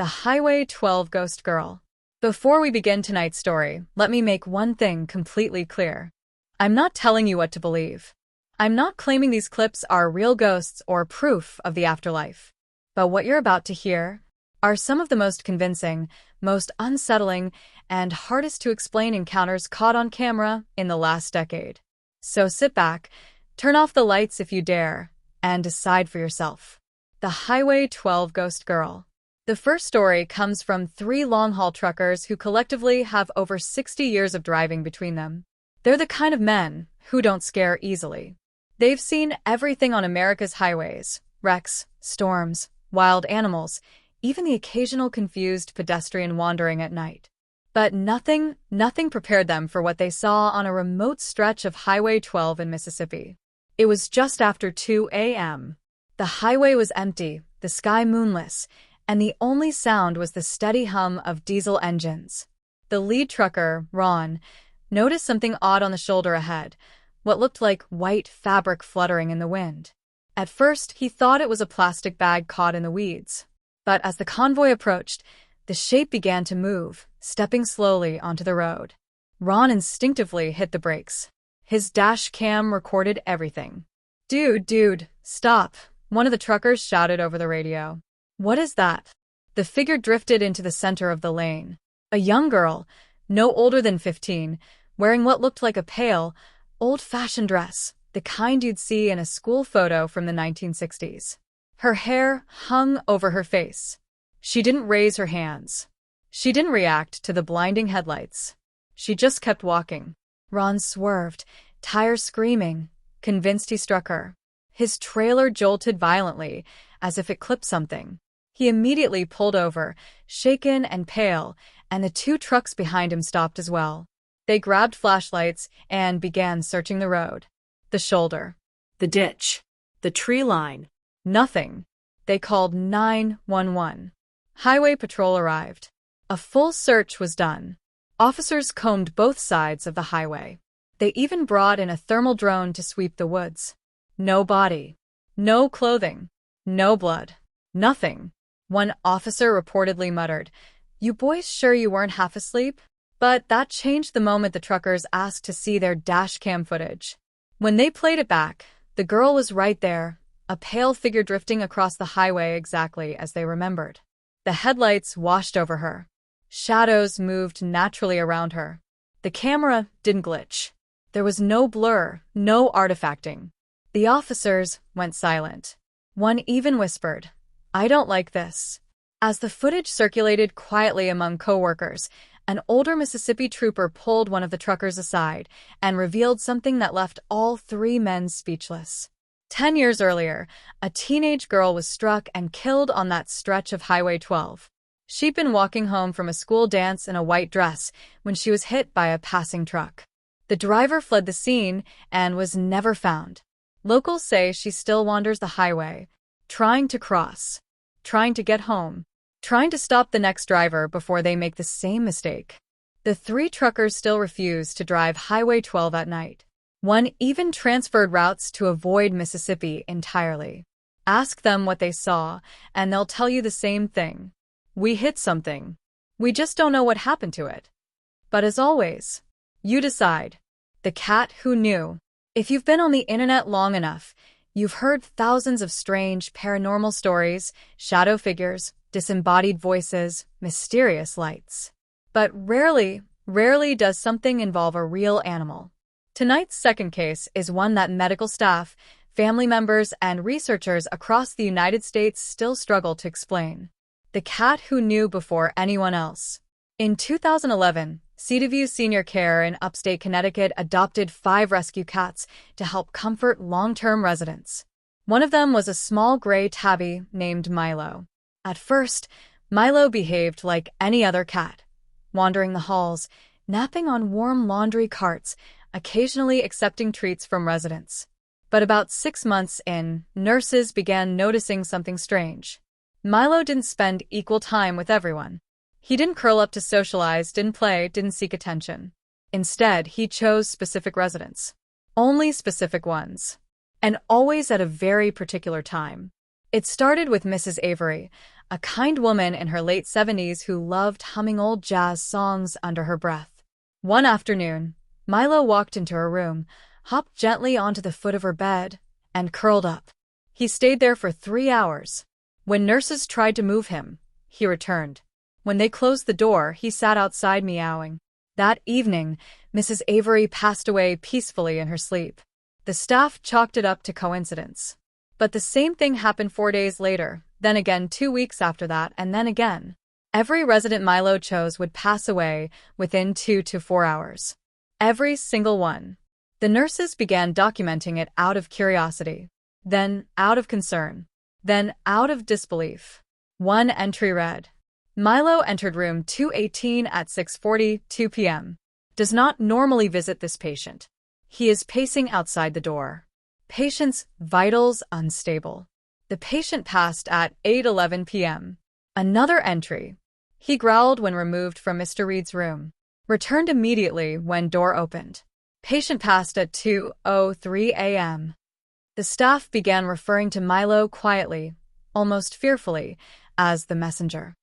the Highway 12 Ghost Girl. Before we begin tonight's story, let me make one thing completely clear. I'm not telling you what to believe. I'm not claiming these clips are real ghosts or proof of the afterlife. But what you're about to hear are some of the most convincing, most unsettling, and hardest to explain encounters caught on camera in the last decade. So sit back, turn off the lights if you dare, and decide for yourself. The Highway 12 Ghost Girl. The first story comes from three long-haul truckers who collectively have over 60 years of driving between them. They're the kind of men who don't scare easily. They've seen everything on America's highways: wrecks, storms, wild animals, even the occasional confused pedestrian wandering at night. But nothing prepared them for what they saw on a remote stretch of Highway 12 in Mississippi. It was just after 2 a.m. The highway was empty, the sky moonless, and the only sound was the steady hum of diesel engines. The lead trucker, Ron, noticed something odd on the shoulder ahead, what looked like white fabric fluttering in the wind. At first, he thought it was a plastic bag caught in the weeds. But as the convoy approached, the shape began to move, stepping slowly onto the road. Ron instinctively hit the brakes. His dash cam recorded everything. Dude, stop," one of the truckers shouted over the radio. "What is that?" The figure drifted into the center of the lane. A young girl, no older than 15, wearing what looked like a pale, old-fashioned dress, the kind you'd see in a school photo from the 1960s. Her hair hung over her face. She didn't raise her hands. She didn't react to the blinding headlights. She just kept walking. Ron swerved, tires screaming, convinced he struck her. His trailer jolted violently, as if it clipped something. He immediately pulled over, shaken and pale, and the two trucks behind him stopped as well. They grabbed flashlights and began searching the road. The shoulder, the ditch, the tree line. Nothing. They called 911. Highway patrol arrived. A full search was done. Officers combed both sides of the highway. They even brought in a thermal drone to sweep the woods. No body. No clothing. No blood. Nothing. One officer reportedly muttered, "You boys sure you weren't half asleep?" But that changed the moment the truckers asked to see their dashcam footage. When they played it back, the girl was right there, a pale figure drifting across the highway exactly as they remembered. The headlights washed over her. Shadows moved naturally around her. The camera didn't glitch. There was no blur, no artifacting. The officers went silent. One even whispered, "I don't like this." As the footage circulated quietly among coworkers, an older Mississippi trooper pulled one of the truckers aside and revealed something that left all three men speechless. 10 years earlier, a teenage girl was struck and killed on that stretch of Highway 12. She'd been walking home from a school dance in a white dress when she was hit by a passing truck. The driver fled the scene and was never found. Locals say she still wanders the highway, trying to cross, trying to get home, trying to stop the next driver before they make the same mistake. The three truckers still refuse to drive Highway 12 at night. One even transferred routes to avoid Mississippi entirely. Ask them what they saw, and they'll tell you the same thing. "We hit something. We just don't know what happened to it." But as always, you decide. The cat who knew. If you've been on the internet long enough, you've heard thousands of strange paranormal stories, shadow figures, disembodied voices, mysterious lights. But rarely does something involve a real animal. Tonight's second case is one that medical staff, family members, and researchers across the United States still struggle to explain. The cat who knew before anyone else. In 2011, CCTV Senior Care in upstate Connecticut adopted 5 rescue cats to help comfort long-term residents. One of them was a small gray tabby named Milo. At first, Milo behaved like any other cat, wandering the halls, napping on warm laundry carts, occasionally accepting treats from residents. But about 6 months in, nurses began noticing something strange. Milo didn't spend equal time with everyone. He didn't curl up to socialize, didn't play, didn't seek attention. Instead, he chose specific residents. Only specific ones. And always at a very particular time. It started with Mrs. Avery, a kind woman in her late 70s who loved humming old jazz songs under her breath. One afternoon, Milo walked into her room, hopped gently onto the foot of her bed, and curled up. He stayed there for 3 hours. When nurses tried to move him, he returned. When they closed the door, he sat outside meowing. That evening, Mrs. Avery passed away peacefully in her sleep. The staff chalked it up to coincidence. But the same thing happened 4 days later, then again 2 weeks after that, and then again. Every resident Milo chose would pass away within 2 to 4 hours. Every single one. The nurses began documenting it out of curiosity, then out of concern, then out of disbelief. One entry read, Milo entered room 218 at 6:42 p.m. Does not normally visit this patient. He is pacing outside the door. Patient's vitals unstable. The patient passed at 8:11 p.m. Another entry. He growled when removed from Mr. Reed's room. Returned immediately when door opened. Patient passed at 2:03 a.m. The staff began referring to Milo quietly, almost fearfully, as the messenger.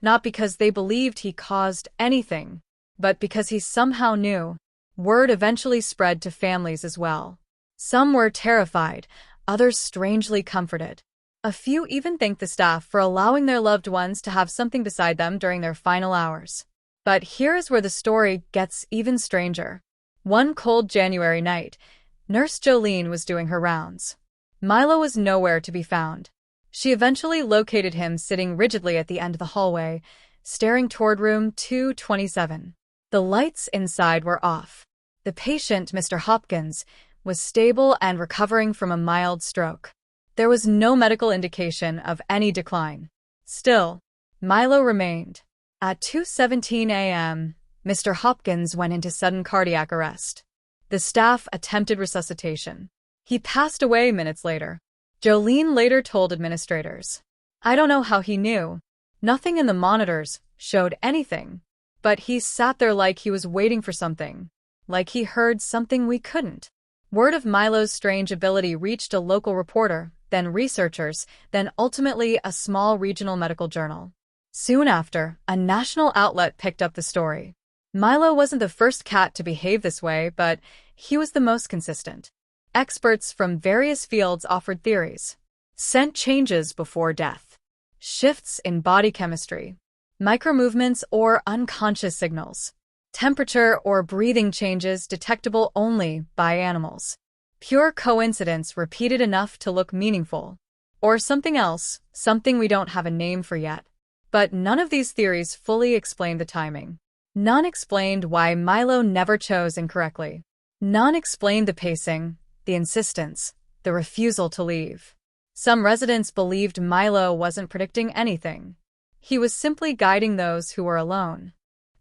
Not because they believed he caused anything, but because he somehow knew. Word eventually spread to families as well. Some were terrified, others strangely comforted. A few even thanked the staff for allowing their loved ones to have something beside them during their final hours. But here is where the story gets even stranger. One cold January night, Nurse Jolene was doing her rounds. Milo was nowhere to be found. She eventually located him sitting rigidly at the end of the hallway, staring toward room 227. The lights inside were off. The patient, Mr. Hopkins, was stable and recovering from a mild stroke. There was no medical indication of any decline. Still, Milo remained. At 2:17 a.m., Mr. Hopkins went into sudden cardiac arrest. The staff attempted resuscitation. He passed away minutes later. Jolene later told administrators, I don't know how he knew. Nothing in the monitors showed anything. But he sat there like he was waiting for something. Like he heard something we couldn't. Word of Milo's strange ability reached a local reporter, then researchers, then ultimately a small regional medical journal. Soon after, a national outlet picked up the story. Milo wasn't the first cat to behave this way, but he was the most consistent. Experts from various fields offered theories. Scent changes before death. Shifts in body chemistry. Micromovements or unconscious signals. Temperature or breathing changes detectable only by animals. Pure coincidence repeated enough to look meaningful. Or something else, something we don't have a name for yet. But none of these theories fully explain the timing. None explained why Milo never chose incorrectly. None explained the pacing, the insistence, the refusal to leave. Some residents believed Milo wasn't predicting anything. He was simply guiding those who were alone,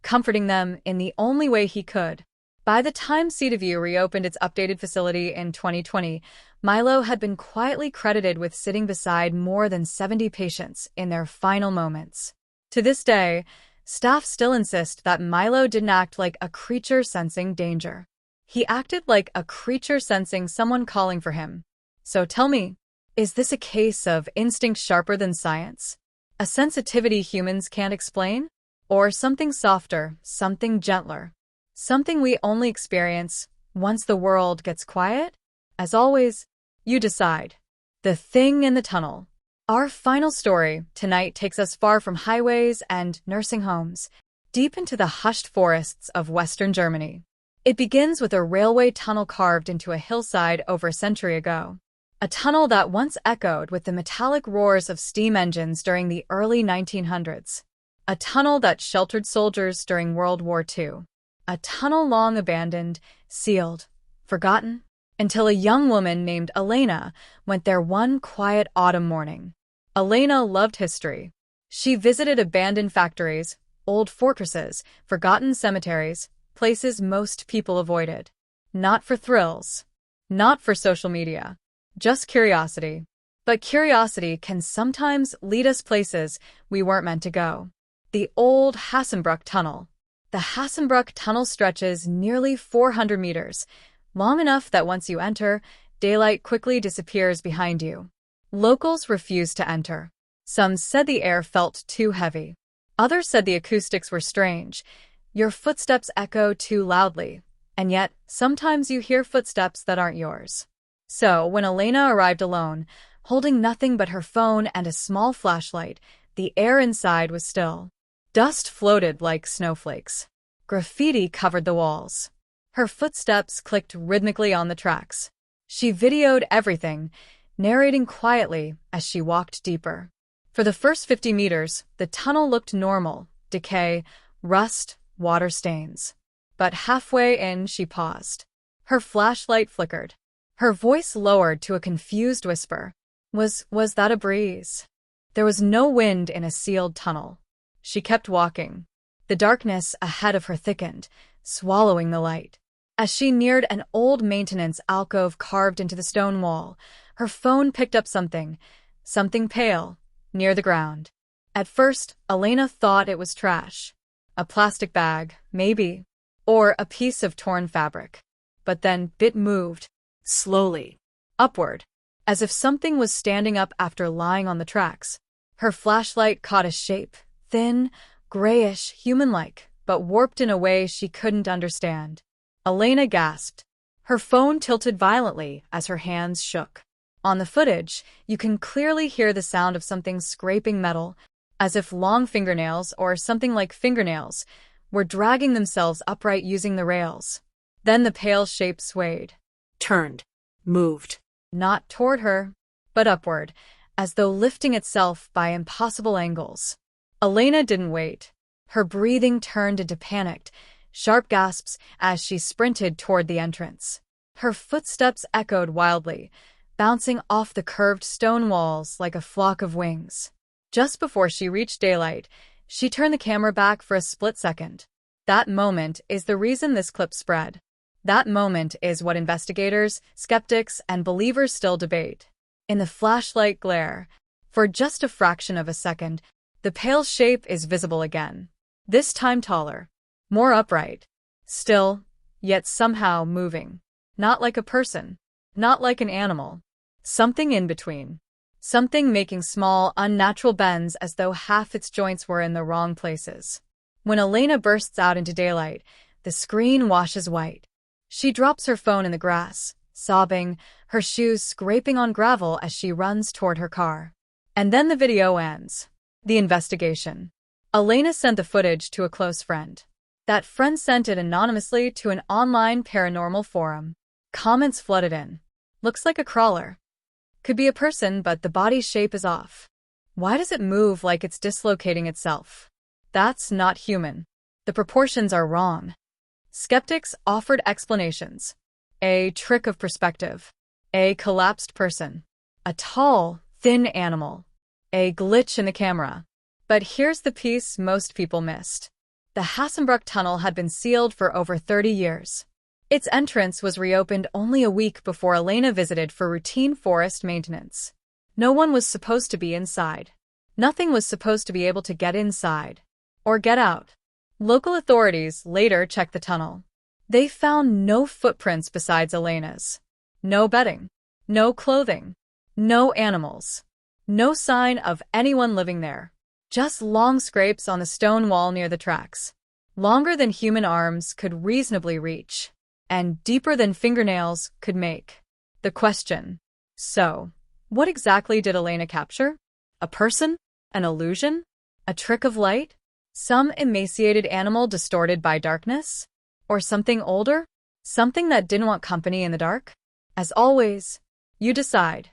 comforting them in the only way he could. By the time CCTV reopened its updated facility in 2020, Milo had been quietly credited with sitting beside more than 70 patients in their final moments. To this day, staff still insist that Milo didn't act like a creature sensing danger. He acted like a creature sensing someone calling for him. So tell me, is this a case of instinct sharper than science? A sensitivity humans can't explain? Or something softer, something gentler? Something we only experience once the world gets quiet? As always, you decide. The Thing in the Tunnel. Our final story tonight takes us far from highways and nursing homes, deep into the hushed forests of Western Germany. It begins with a railway tunnel carved into a hillside over a century ago. A tunnel that once echoed with the metallic roars of steam engines during the early 1900s. A tunnel that sheltered soldiers during World War II. A tunnel long abandoned, sealed, forgotten, until a young woman named Elena went there one quiet autumn morning. Elena loved history. She visited abandoned factories, old fortresses, forgotten cemeteries, places most people avoided. Not for thrills. Not for social media. Just curiosity. But curiosity can sometimes lead us places we weren't meant to go. The old Hassenbruck Tunnel. The Hassenbruck Tunnel stretches nearly 400 meters, long enough that once you enter, daylight quickly disappears behind you. Locals refuse to enter. Some said the air felt too heavy. Others said the acoustics were strange. Your footsteps echo too loudly, and yet sometimes you hear footsteps that aren't yours. So, when Elena arrived alone, holding nothing but her phone and a small flashlight, the air inside was still. Dust floated like snowflakes. Graffiti covered the walls. Her footsteps clicked rhythmically on the tracks. She videoed everything, narrating quietly as she walked deeper. For the first 50 meters, the tunnel looked normal: decay, rust, water stains. But halfway in, she paused. Her flashlight flickered. Her voice lowered to a confused whisper. Was that a breeze? There was no wind in a sealed tunnel. She kept walking. The darkness ahead of her thickened, swallowing the light. As she neared an old maintenance alcove carved into the stone wall, her phone picked up something pale, near the ground. At first, Elena thought it was trash. A plastic bag, maybe, or a piece of torn fabric. But then it moved, slowly, upward, as if something was standing up after lying on the tracks. Her flashlight caught a shape, thin, grayish, human-like, but warped in a way she couldn't understand. Elena gasped. Her phone tilted violently as her hands shook. On the footage, you can clearly hear the sound of something scraping metal, as if long fingernails or something like fingernails were dragging themselves upright using the rails. Then the pale shape swayed, turned, moved, not toward her, but upward, as though lifting itself by impossible angles. Elena didn't wait. Her breathing turned into panicked, sharp gasps as she sprinted toward the entrance. Her footsteps echoed wildly, bouncing off the curved stone walls like a flock of wings. Just before she reached daylight, she turned the camera back for a split second. That moment is the reason this clip spread. That moment is what investigators, skeptics, and believers still debate. In the flashlight glare, for just a fraction of a second, the pale shape is visible again. This time taller, more upright, still, yet somehow moving. Not like a person, not like an animal. Something in between. Something making small, unnatural bends as though half its joints were in the wrong places. When Elena bursts out into daylight, the screen washes white. She drops her phone in the grass, sobbing, her shoes scraping on gravel as she runs toward her car. And then the video ends. The investigation. Elena sent the footage to a close friend. That friend sent it anonymously to an online paranormal forum. Comments flooded in. Looks like a crawler. Could be a person, but the body's shape is off. Why does it move like it's dislocating itself? That's not human. The proportions are wrong. Skeptics offered explanations. A trick of perspective. A collapsed person. A tall, thin animal. A glitch in the camera. But here's the piece most people missed. The Hassenbruck Tunnel had been sealed for over 30 years. Its entrance was reopened only a week before Elena visited for routine forest maintenance. No one was supposed to be inside. Nothing was supposed to be able to get inside. Or get out. Local authorities later checked the tunnel. They found no footprints besides Elena's. No bedding. No clothing. No animals. No sign of anyone living there. Just long scrapes on the stone wall near the tracks. Longer than human arms could reasonably reach. And deeper than fingernails could make. The question. So, what exactly did Elena capture? A person? An illusion? A trick of light? Some emaciated animal distorted by darkness? Or something older? Something that didn't want company in the dark? As always, you decide.